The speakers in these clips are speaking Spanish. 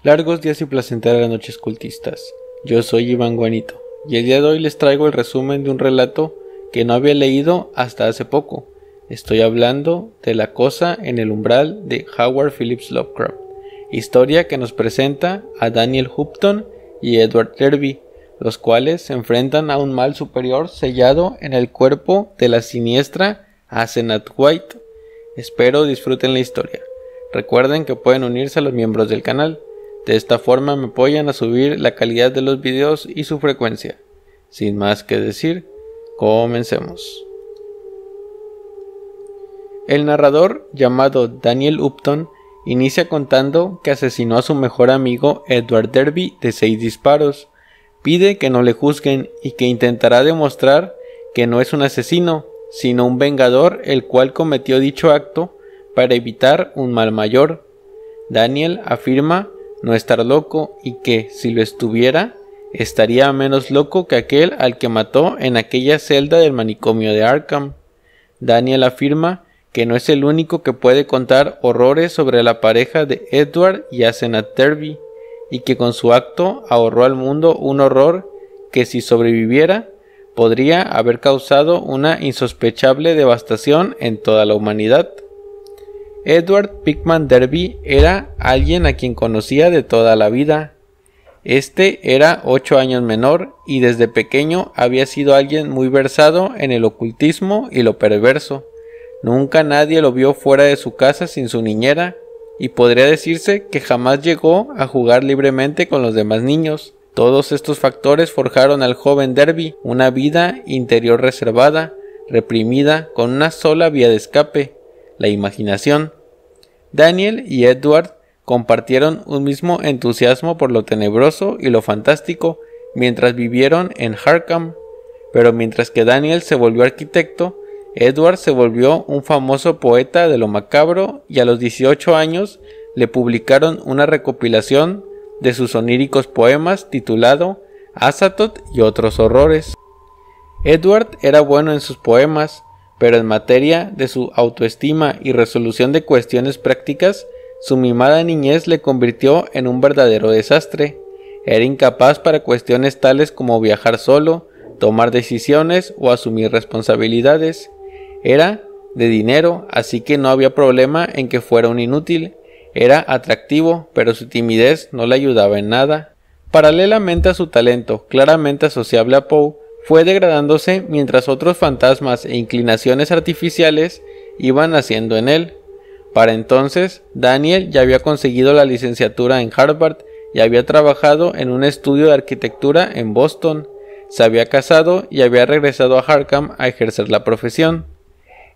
Largos días y placenteras noches cultistas. Yo soy Iván Guanito y el día de hoy les traigo el resumen de un relato que no había leído hasta hace poco. Estoy hablando de La cosa en el umbral de Howard Phillips Lovecraft, historia que nos presenta a Daniel Houghton y Edward Derby, los cuales se enfrentan a un mal superior sellado en el cuerpo de la siniestra Asenath White. Espero disfruten la historia. Recuerden que pueden unirse a los miembros del canal. De esta forma me apoyan a subir la calidad de los videos y su frecuencia. Sin más que decir, comencemos. El narrador, llamado Daniel Houghton, inicia contando que asesinó a su mejor amigo Edward Derby de 6 disparos. Pide que no le juzguen y que intentará demostrar que no es un asesino, sino un vengador el cual cometió dicho acto para evitar un mal mayor. Daniel afirma no estar loco y que, si lo estuviera, estaría menos loco que aquel al que mató en aquella celda del manicomio de Arkham. Daniel afirma que no es el único que puede contar horrores sobre la pareja de Edward y Asenath Derby, y que con su acto ahorró al mundo un horror que, si sobreviviera, podría haber causado una insospechable devastación en toda la humanidad. Edward Pickman Derby era alguien a quien conocía de toda la vida. Este era 8 años menor y desde pequeño había sido alguien muy versado en el ocultismo y lo perverso. Nunca nadie lo vio fuera de su casa sin su niñera, y podría decirse que jamás llegó a jugar libremente con los demás niños. Todos estos factores forjaron al joven Derby una vida interior reservada, reprimida, con una sola vía de escape: la imaginación. Daniel y Edward compartieron un mismo entusiasmo por lo tenebroso y lo fantástico mientras vivieron en Arkham, pero mientras que Daniel se volvió arquitecto, Edward se volvió un famoso poeta de lo macabro y a los 18 años le publicaron una recopilación de sus oníricos poemas titulado Azathoth y otros horrores. Edward era bueno en sus poemas, pero en materia de su autoestima y resolución de cuestiones prácticas, su mimada niñez le convirtió en un verdadero desastre. Era incapaz para cuestiones tales como viajar solo, tomar decisiones o asumir responsabilidades. Era de dinero, así que no había problema en que fuera un inútil. Era atractivo, pero su timidez no le ayudaba en nada. Paralelamente a su talento, claramente asociable a Poe, fue degradándose mientras otros fantasmas e inclinaciones artificiales iban naciendo en él. Para entonces, Daniel ya había conseguido la licenciatura en Harvard y había trabajado en un estudio de arquitectura en Boston. Se había casado y había regresado a Arkham a ejercer la profesión.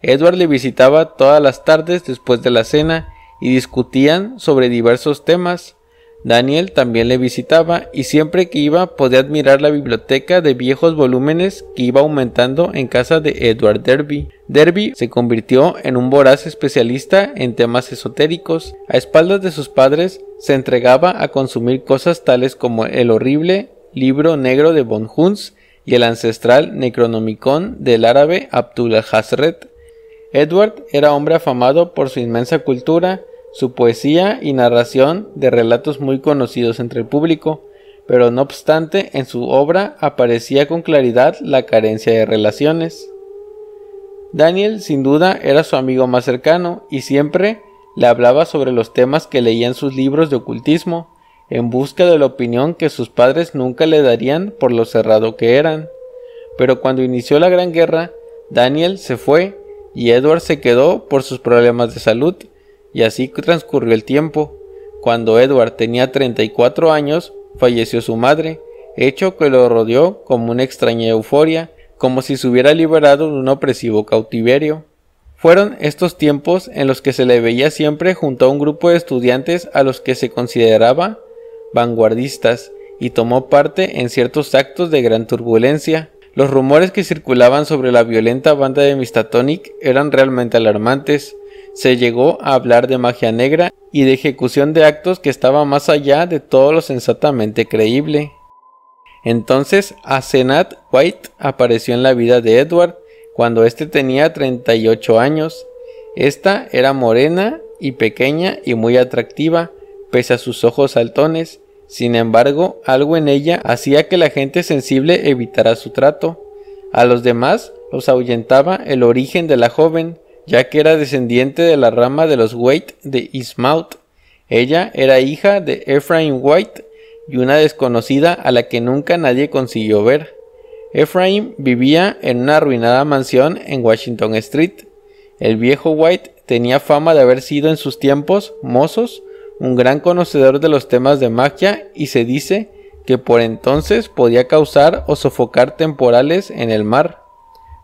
Edward le visitaba todas las tardes después de la cena y discutían sobre diversos temas. Daniel también le visitaba y siempre que iba podía admirar la biblioteca de viejos volúmenes que iba aumentando en casa de Edward Derby. Derby se convirtió en un voraz especialista en temas esotéricos. A espaldas de sus padres se entregaba a consumir cosas tales como el horrible libro negro de Von Huns y el ancestral Necronomicon del árabe Abdul al-Hazred. Edward era hombre afamado por su inmensa cultura, su poesía y narración de relatos muy conocidos entre el público, pero no obstante en su obra aparecía con claridad la carencia de relaciones. Daniel sin duda era su amigo más cercano y siempre le hablaba sobre los temas que leía en sus libros de ocultismo, en busca de la opinión que sus padres nunca le darían por lo cerrado que eran. Pero cuando inició la Gran Guerra, Daniel se fue y Edward se quedó por sus problemas de salud. Y así transcurrió el tiempo. Cuando Edward tenía 34 años, falleció su madre, hecho que lo rodeó como una extraña euforia, como si se hubiera liberado de un opresivo cautiverio. Fueron estos tiempos en los que se le veía siempre junto a un grupo de estudiantes a los que se consideraba vanguardistas, y tomó parte en ciertos actos de gran turbulencia. Los rumores que circulaban sobre la violenta banda de Miskatonic eran realmente alarmantes. Se llegó a hablar de magia negra y de ejecución de actos que estaba más allá de todo lo sensatamente creíble. Entonces Asenath White apareció en la vida de Edward cuando éste tenía 38 años. Esta era morena y pequeña y muy atractiva, pese a sus ojos saltones. Sin embargo, algo en ella hacía que la gente sensible evitara su trato. A los demás los ahuyentaba el origen de la joven, ya que era descendiente de la rama de los White de Eastmouth. Ella era hija de Ephraim White y una desconocida a la que nunca nadie consiguió ver. Ephraim vivía en una arruinada mansión en Washington Street. El viejo White tenía fama de haber sido en sus tiempos mozos un gran conocedor de los temas de magia y se dice que por entonces podía causar o sofocar temporales en el mar.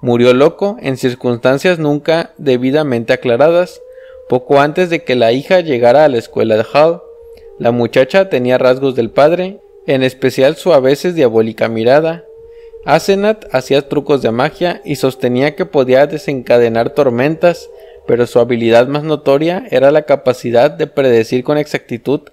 Murió loco en circunstancias nunca debidamente aclaradas, poco antes de que la hija llegara a la escuela de Hall. La muchacha tenía rasgos del padre, en especial su a veces diabólica mirada. Asenath hacía trucos de magia y sostenía que podía desencadenar tormentas, pero su habilidad más notoria era la capacidad de predecir con exactitud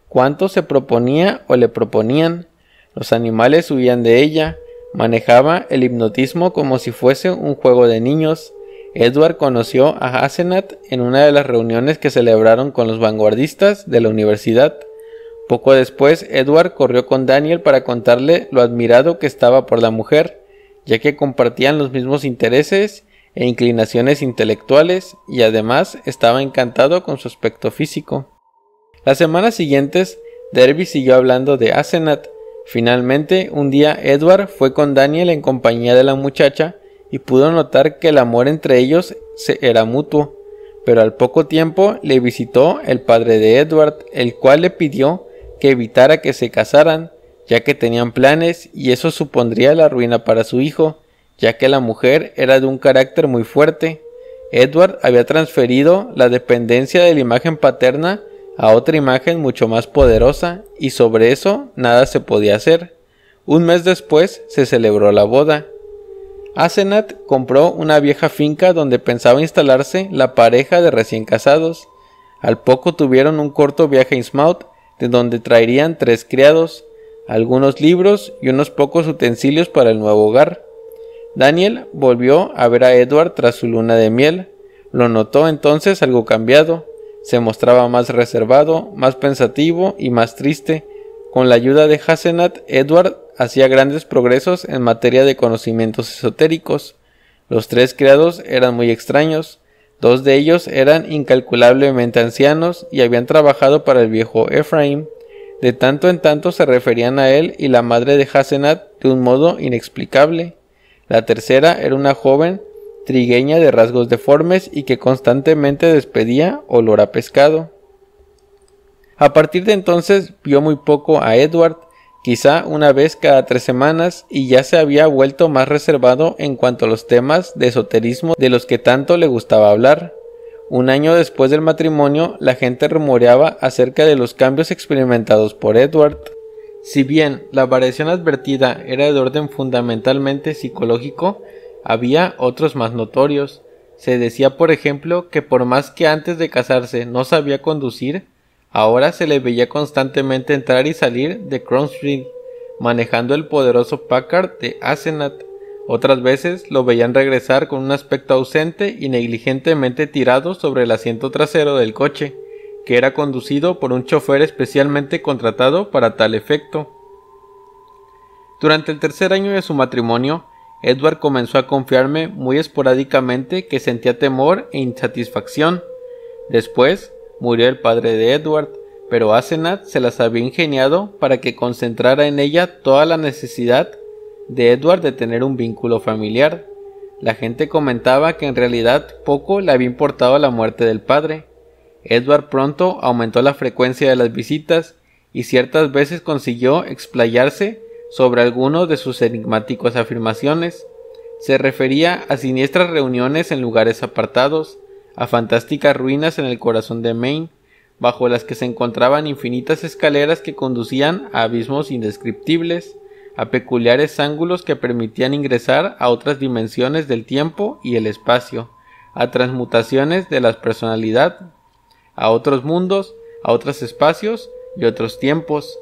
cuánto se proponía o le proponían. Los animales huían de ella. Manejaba el hipnotismo como si fuese un juego de niños. Edward conoció a Asenath en una de las reuniones que celebraron con los vanguardistas de la universidad. Poco después, Edward corrió con Daniel para contarle lo admirado que estaba por la mujer, ya que compartían los mismos intereses e inclinaciones intelectuales, y además estaba encantado con su aspecto físico. Las semanas siguientes, Derby siguió hablando de Asenath. Finalmente, un día Edward fue con Daniel en compañía de la muchacha y pudo notar que el amor entre ellos era mutuo, pero al poco tiempo le visitó el padre de Edward, el cual le pidió que evitara que se casaran, ya que tenían planes y eso supondría la ruina para su hijo, ya que la mujer era de un carácter muy fuerte. Edward había transferido la dependencia de la imagen paterna a otra imagen mucho más poderosa, y sobre eso nada se podía hacer. Un mes después se celebró la boda. Asenath compró una vieja finca donde pensaba instalarse la pareja de recién casados. Al poco tuvieron un corto viaje a Innsmouth, de donde traerían 3 criados, algunos libros y unos pocos utensilios para el nuevo hogar. Daniel volvió a ver a Edward tras su luna de miel. Lo notó entonces algo cambiado. Se mostraba más reservado, más pensativo y más triste. Con la ayuda de Asenath, Edward hacía grandes progresos en materia de conocimientos esotéricos. Los 3 criados eran muy extraños. 2 de ellos eran incalculablemente ancianos y habían trabajado para el viejo Ephraim. De tanto en tanto se referían a él y la madre de Asenath de un modo inexplicable. La tercera era una joven trigueña de rasgos deformes y que constantemente despedía olor a pescado. A partir de entonces vio muy poco a Edward, quizá una vez cada 3 semanas, y ya se había vuelto más reservado en cuanto a los temas de esoterismo de los que tanto le gustaba hablar. Un año después del matrimonio, la gente rumoreaba acerca de los cambios experimentados por Edward. Si bien la variación advertida era de orden fundamentalmente psicológico, había otros más notorios. Se decía, por ejemplo, que por más que antes de casarse no sabía conducir, ahora se le veía constantemente entrar y salir de Crosby, manejando el poderoso Packard de Asenath. Otras veces lo veían regresar con un aspecto ausente y negligentemente tirado sobre el asiento trasero del coche, que era conducido por un chofer especialmente contratado para tal efecto. Durante el 3er año de su matrimonio, Edward comenzó a confiarme muy esporádicamente que sentía temor e insatisfacción. Después murió el padre de Edward, pero Asenath se las había ingeniado para que concentrara en ella toda la necesidad de Edward de tener un vínculo familiar. La gente comentaba que en realidad poco le había importado la muerte del padre. Edward pronto aumentó la frecuencia de las visitas y ciertas veces consiguió explayarse sobre algunos de sus enigmáticas afirmaciones. Se refería a siniestras reuniones en lugares apartados, a fantásticas ruinas en el corazón de Maine, bajo las que se encontraban infinitas escaleras que conducían a abismos indescriptibles, a peculiares ángulos que permitían ingresar a otras dimensiones del tiempo y el espacio, a transmutaciones de la personalidad, a otros mundos, a otros espacios y otros tiempos.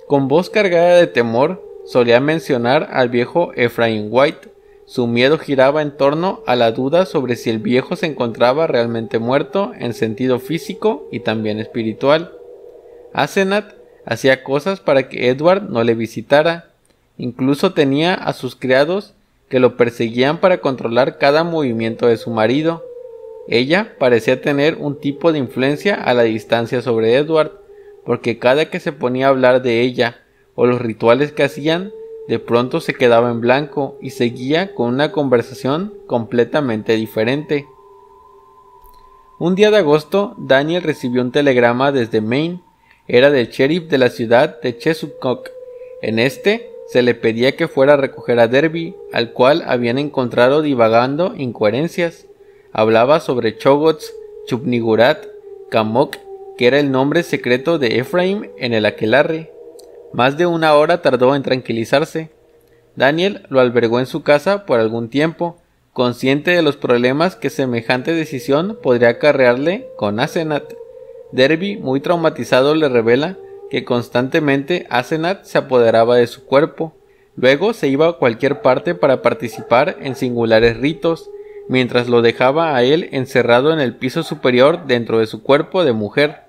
Con voz cargada de temor, solía mencionar al viejo Ephraim White. Su miedo giraba en torno a la duda sobre si el viejo se encontraba realmente muerto en sentido físico y también espiritual. Aseneth hacía cosas para que Edward no le visitara. Incluso tenía a sus criados que lo perseguían para controlar cada movimiento de su marido. Ella parecía tener un tipo de influencia a la distancia sobre Edward, porque cada que se ponía a hablar de ella o los rituales que hacían, de pronto se quedaba en blanco y seguía con una conversación completamente diferente. Un día de agosto, Daniel recibió un telegrama desde Maine. Era del sheriff de la ciudad de Chesuncook. En este se le pedía que fuera a recoger a Derby, al cual habían encontrado divagando incoherencias. Hablaba sobre Chogots, Chupnigurat, Camok, que era el nombre secreto de Ephraim en el aquelarre. Más de una hora tardó en tranquilizarse. Daniel lo albergó en su casa por algún tiempo, consciente de los problemas que semejante decisión podría acarrearle con Aseneth. Derby, muy traumatizado, le revela que constantemente Aseneth se apoderaba de su cuerpo. Luego se iba a cualquier parte para participar en singulares ritos, mientras lo dejaba a él encerrado en el piso superior dentro de su cuerpo de mujer.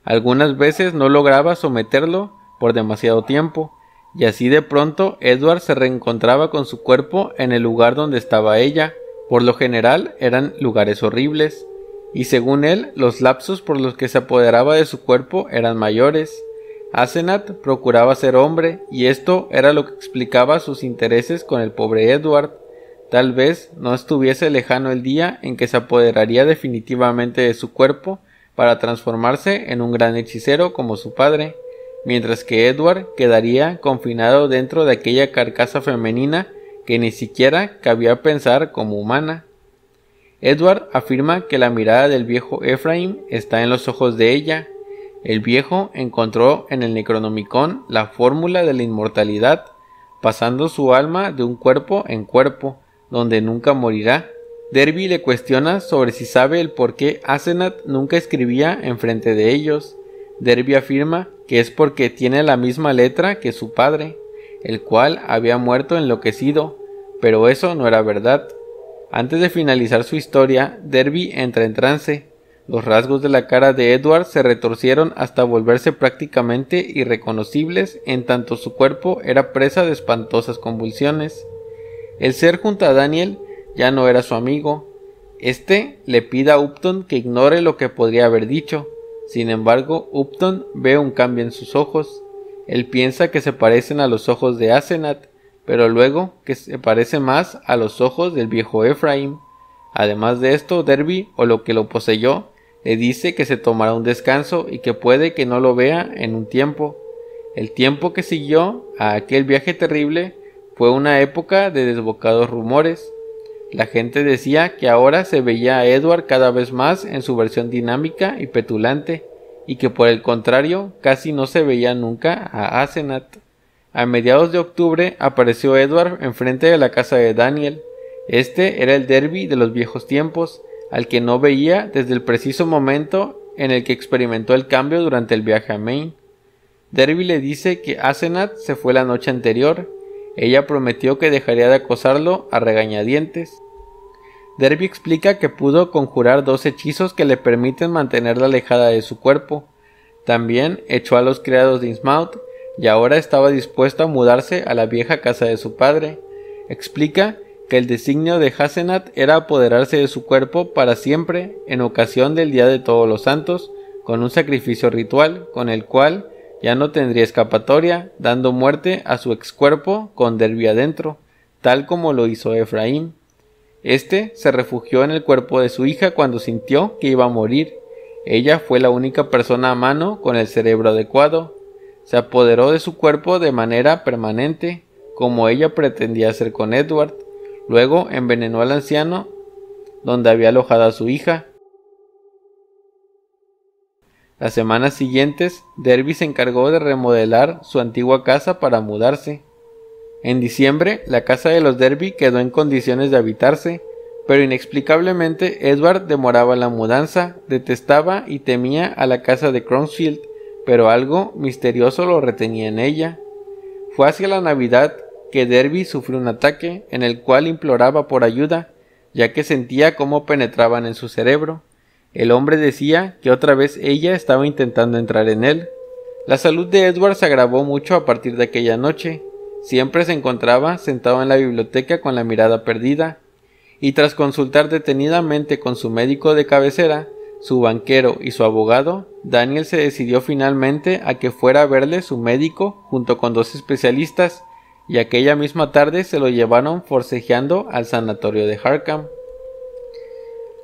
Algunas veces no lograba someterlo por demasiado tiempo, y así de pronto Edward se reencontraba con su cuerpo en el lugar donde estaba ella. Por lo general eran lugares horribles, y según él, los lapsos por los que se apoderaba de su cuerpo eran mayores. Aseneth procuraba ser hombre, y esto era lo que explicaba sus intereses con el pobre Edward. Tal vez no estuviese lejano el día en que se apoderaría definitivamente de su cuerpo para transformarse en un gran hechicero como su padre, mientras que Edward quedaría confinado dentro de aquella carcasa femenina que ni siquiera cabía pensar como humana. Edward afirma que la mirada del viejo Ephraim está en los ojos de ella. El viejo encontró en el Necronomicon la fórmula de la inmortalidad, pasando su alma de un cuerpo en cuerpo, donde nunca morirá. Derby le cuestiona sobre si sabe el por qué Aseneth nunca escribía enfrente de ellos. Derby afirma que es porque tiene la misma letra que su padre, el cual había muerto enloquecido, pero eso no era verdad. Antes de finalizar su historia, Derby entra en trance. Los rasgos de la cara de Edward se retorcieron hasta volverse prácticamente irreconocibles, en tanto su cuerpo era presa de espantosas convulsiones. El ser junto a Daniel ya no era su amigo. Este le pide a Upton que ignore lo que podría haber dicho. Sin embargo, Upton ve un cambio en sus ojos. Él piensa que se parecen a los ojos de Aseneth, pero luego que se parece más a los ojos del viejo Ephraim. Además de esto, Derby, o lo que lo poseyó, le dice que se tomará un descanso y que puede que no lo vea en un tiempo. El tiempo que siguió a aquel viaje terrible fue una época de desbocados rumores. La gente decía que ahora se veía a Edward cada vez más en su versión dinámica y petulante, y que por el contrario casi no se veía nunca a Aseneth. A mediados de octubre apareció Edward enfrente de la casa de Daniel. Este era el Derby de los viejos tiempos, al que no veía desde el preciso momento en el que experimentó el cambio durante el viaje a Maine. Derby le dice que Aseneth se fue la noche anterior. Ella prometió que dejaría de acosarlo a regañadientes. Derby explica que pudo conjurar 2 hechizos que le permiten mantenerla alejada de su cuerpo. También echó a los criados de Innsmouth y ahora estaba dispuesto a mudarse a la vieja casa de su padre. Explica que el designio de Aseneth era apoderarse de su cuerpo para siempre en ocasión del Día de Todos los Santos, con un sacrificio ritual con el cual ya no tendría escapatoria, dando muerte a su excuerpo con Derby adentro, tal como lo hizo Ephraim. Este se refugió en el cuerpo de su hija cuando sintió que iba a morir. Ella fue la única persona a mano con el cerebro adecuado. Se apoderó de su cuerpo de manera permanente, como ella pretendía hacer con Edward. Luego envenenó al anciano donde había alojado a su hija. Las semanas siguientes, Derby se encargó de remodelar su antigua casa para mudarse. En diciembre, la casa de los Derby quedó en condiciones de habitarse, pero inexplicablemente Edward demoraba la mudanza, detestaba y temía a la casa de Cronsfield, pero algo misterioso lo retenía en ella. Fue hacia la Navidad que Derby sufrió un ataque en el cual imploraba por ayuda, ya que sentía cómo penetraban en su cerebro. El hombre decía que otra vez ella estaba intentando entrar en él. La salud de Edward se agravó mucho a partir de aquella noche. Siempre se encontraba sentado en la biblioteca con la mirada perdida, y tras consultar detenidamente con su médico de cabecera, su banquero y su abogado, Daniel se decidió finalmente a que fuera a verle su médico junto con 2 especialistas, y aquella misma tarde se lo llevaron forcejeando al sanatorio de Harkham.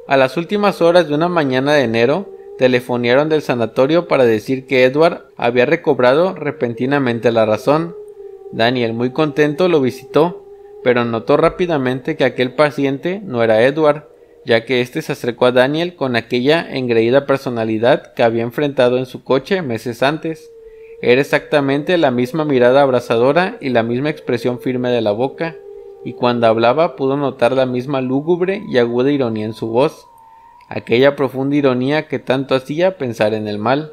A las últimas horas de una mañana de enero, telefonearon del sanatorio para decir que Edward había recobrado repentinamente la razón. Daniel, muy contento, lo visitó, pero notó rápidamente que aquel paciente no era Edward, ya que éste se acercó a Daniel con aquella engreída personalidad que había enfrentado en su coche meses antes. Era exactamente la misma mirada abrasadora y la misma expresión firme de la boca, y cuando hablaba pudo notar la misma lúgubre y aguda ironía en su voz, aquella profunda ironía que tanto hacía pensar en el mal.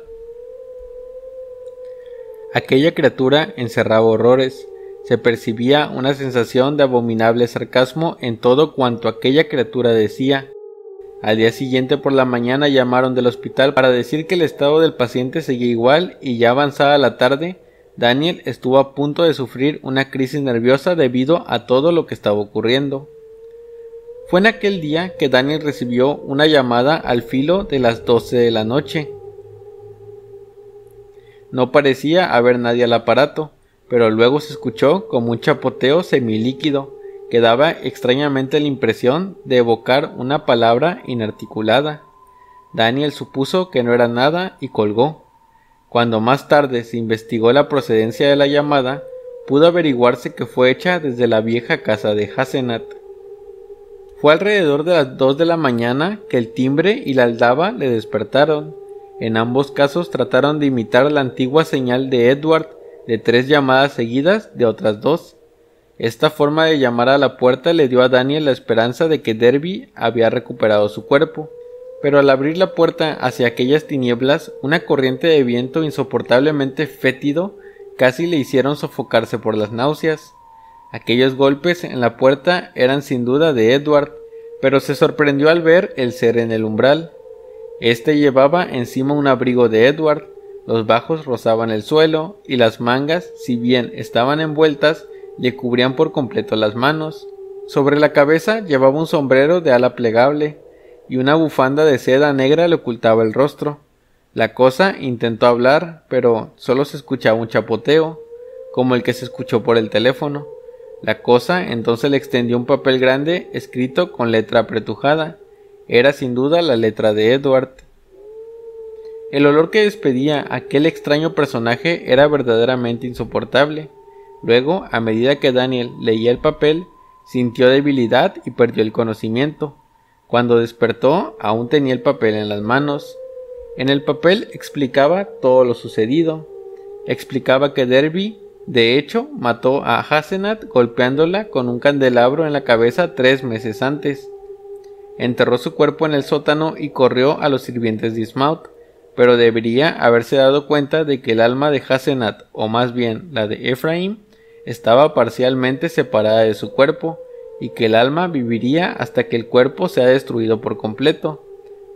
Aquella criatura encerraba horrores. Se percibía una sensación de abominable sarcasmo en todo cuanto aquella criatura decía. Al día siguiente por la mañana llamaron del hospital para decir que el estado del paciente seguía igual, y ya avanzada la tarde, Daniel estuvo a punto de sufrir una crisis nerviosa debido a todo lo que estaba ocurriendo. Fue en aquel día que Daniel recibió una llamada al filo de las 12 de la noche. No parecía haber nadie al aparato, pero luego se escuchó como un chapoteo semilíquido que daba extrañamente la impresión de evocar una palabra inarticulada. Daniel supuso que no era nada y colgó. Cuando más tarde se investigó la procedencia de la llamada, pudo averiguarse que fue hecha desde la vieja casa de Hasenat. Fue alrededor de las 2 de la mañana que el timbre y la aldaba le despertaron. En ambos casos trataron de imitar la antigua señal de Edward de 3 llamadas seguidas de otras 2. Esta forma de llamar a la puerta le dio a Daniel la esperanza de que Derby había recuperado su cuerpo, pero al abrir la puerta hacia aquellas tinieblas, una corriente de viento insoportablemente fétido casi le hicieron sofocarse por las náuseas. Aquellos golpes en la puerta eran sin duda de Edward, pero se sorprendió al ver el ser en el umbral. Este llevaba encima un abrigo de Edward, los bajos rozaban el suelo, y las mangas, si bien estaban envueltas, le cubrían por completo las manos. Sobre la cabeza llevaba un sombrero de ala plegable, y una bufanda de seda negra le ocultaba el rostro. La cosa intentó hablar, pero solo se escuchaba un chapoteo, como el que se escuchó por el teléfono. La cosa entonces le extendió un papel grande escrito con letra apretujada. Era sin duda la letra de Edward. El olor que despedía aquel extraño personaje era verdaderamente insoportable. Luego, a medida que Daniel leía el papel, sintió debilidad y perdió el conocimiento. Cuando despertó, aún tenía el papel en las manos. En el papel explicaba todo lo sucedido. Explicaba que Derby, de hecho, mató a Hasenat golpeándola con un candelabro en la cabeza 3 meses antes. Enterró su cuerpo en el sótano y corrió a los sirvientes de Ismouth, pero debería haberse dado cuenta de que el alma de Hasenat, o más bien la de Ephraim, estaba parcialmente separada de su cuerpo, y que el alma viviría hasta que el cuerpo sea destruido por completo,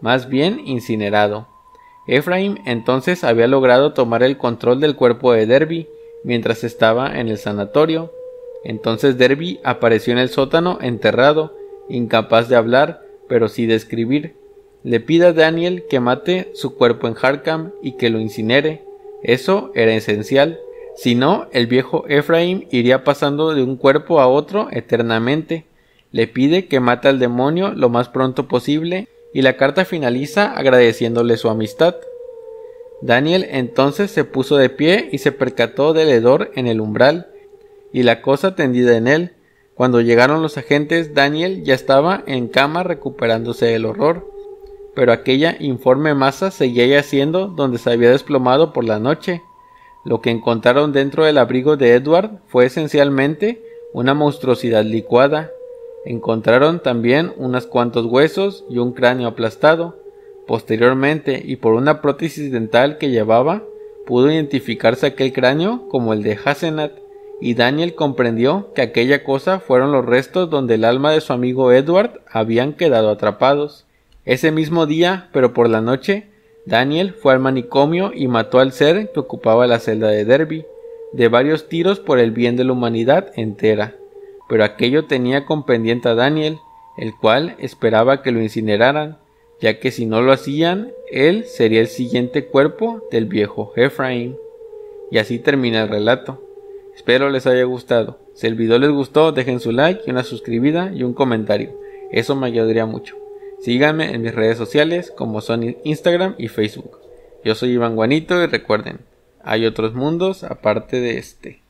más bien incinerado. Ephraim entonces había logrado tomar el control del cuerpo de Derby mientras estaba en el sanatorio. Entonces Derby apareció en el sótano enterrado, incapaz de hablar, pero sí de escribir. Le pide a Daniel que mate su cuerpo en Harkham y que lo incinere. Eso era esencial. Si no, el viejo Ephraim iría pasando de un cuerpo a otro eternamente. Le pide que mate al demonio lo más pronto posible, y la carta finaliza agradeciéndole su amistad. Daniel entonces se puso de pie y se percató del hedor en el umbral, y la cosa tendida en él. Cuando llegaron los agentes, Daniel ya estaba en cama recuperándose del horror, pero aquella informe masa seguía yaciendo donde se había desplomado por la noche. Lo que encontraron dentro del abrigo de Edward fue esencialmente una monstruosidad licuada. Encontraron también unos cuantos huesos y un cráneo aplastado. Posteriormente, y por una prótesis dental que llevaba, pudo identificarse aquel cráneo como el de Hasenat, y Daniel comprendió que aquella cosa fueron los restos donde el alma de su amigo Edward habían quedado atrapados. Ese mismo día, pero por la noche, Daniel fue al manicomio y mató al ser que ocupaba la celda de Derby, de varios tiros por el bien de la humanidad entera. Pero aquello tenía con pendiente a Daniel, el cual esperaba que lo incineraran, ya que si no lo hacían, él sería el siguiente cuerpo del viejo Ephraim. Y así termina el relato. Espero les haya gustado. Si el video les gustó, dejen su like y una suscribida y un comentario. Eso me ayudaría mucho. Síganme en mis redes sociales como son Instagram y Facebook. Yo soy Iván Guanito y recuerden, hay otros mundos aparte de este.